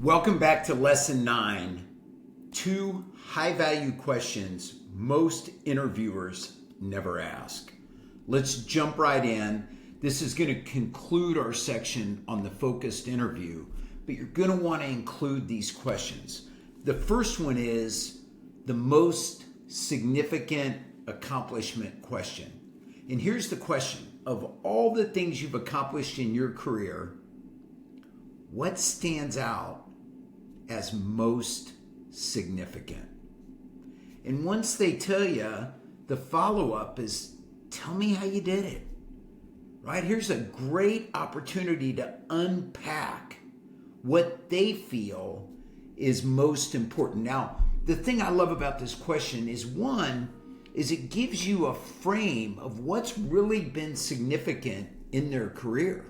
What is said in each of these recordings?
Welcome back to Lesson 9, 2 high-value questions most interviewers never ask. Let's jump right in. This is going to conclude our section on the focused interview, but you're going to want to include these questions. The first one is the most significant accomplishment question. And here's the question. Of all the things you've accomplished in your career, what stands out as most significant? And once they tell you, the follow-up is, tell me how you did it. Right? Here's a great opportunity to unpack what they feel is most important. Now, the thing I love about this question is, one, is it gives you a frame of what's really been significant in their career.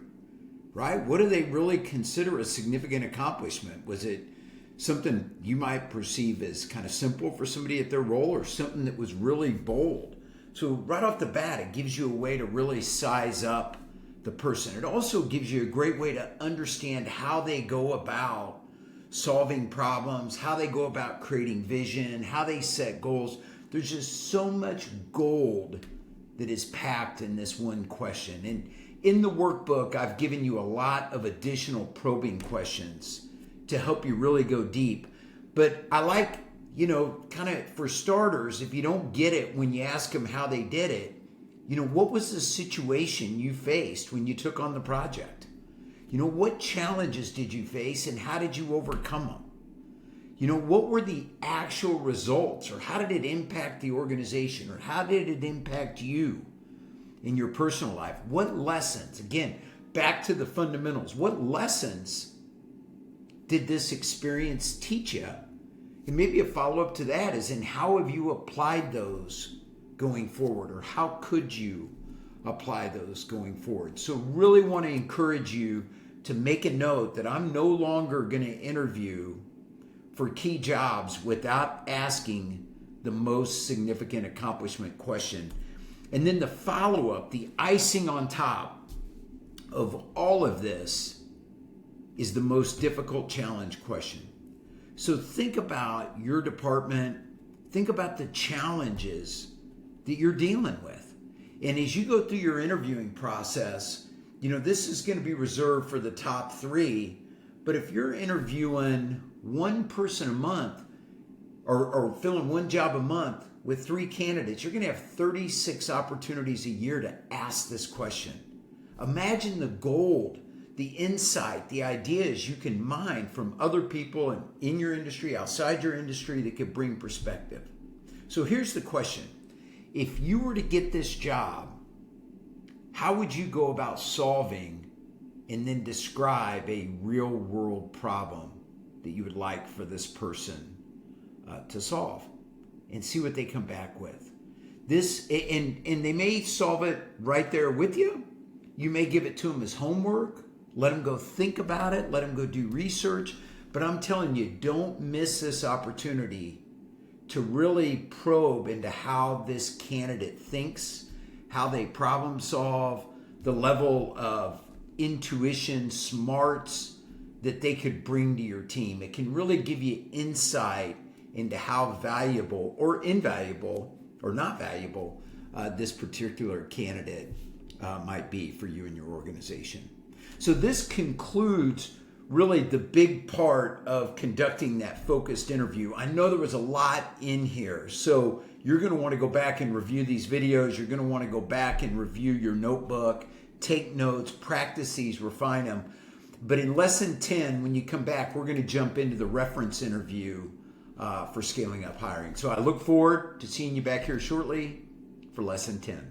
Right? What do they really consider a significant accomplishment? Was it something you might perceive as kind of simple for somebody at their role, or something that was really bold? So right off the bat, it gives you a way to really size up the person. It also gives you a great way to understand how they go about solving problems, how they go about creating vision, how they set goals. There's just so much gold that is packed in this one question. And in the workbook, I've given you a lot of additional probing questions to help you really go deep. But I like, kind of for starters, if you don't get it when you ask them how they did it, what was the situation you faced when you took on the project? What challenges did you face and how did you overcome them? What were the actual results, or how did it impact the organization, or how did it impact you in your personal life? What lessons, again, back to the fundamentals, what lessons did this experience teach you? And maybe a follow-up to that is, and how have you applied those going forward, or how could you apply those going forward? So really want to encourage you to make a note that I'm no longer going to interview for key jobs without asking the most significant accomplishment question. And then the follow-up, the icing on top of all of this, is the most difficult challenge question. So think about your department, think about the challenges that you're dealing with. And as you go through your interviewing process, this is going to be reserved for the top 3. But if you're interviewing one person a month, or filling one job a month with 3 candidates, you're going to have 36 opportunities a year to ask this question. Imagine the gold, the insight, the ideas you can mine from other people in your industry, outside your industry, that could bring perspective. So here's the question. If you were to get this job, how would you go about solving and then describe a real world problem that you would like for this person to solve, and see what they come back with? This, and they may solve it right there with you. You may give it to them as homework, let them go think about it, let them go do research. But I'm telling you, don't miss this opportunity to really probe into how this candidate thinks, how they problem solve, the level of intuition, smarts that they could bring to your team. It can really give you insight into how valuable or invaluable or not valuable this particular candidate might be for you and your organization. So this concludes really the big part of conducting that focused interview. I know there was a lot in here, so you're going to want to go back and review these videos. You're going to want to go back and review your notebook, take notes, practice these, refine them. But in Lesson 10, when you come back, we're going to jump into the reference interview for scaling up hiring. So I look forward to seeing you back here shortly for Lesson 10.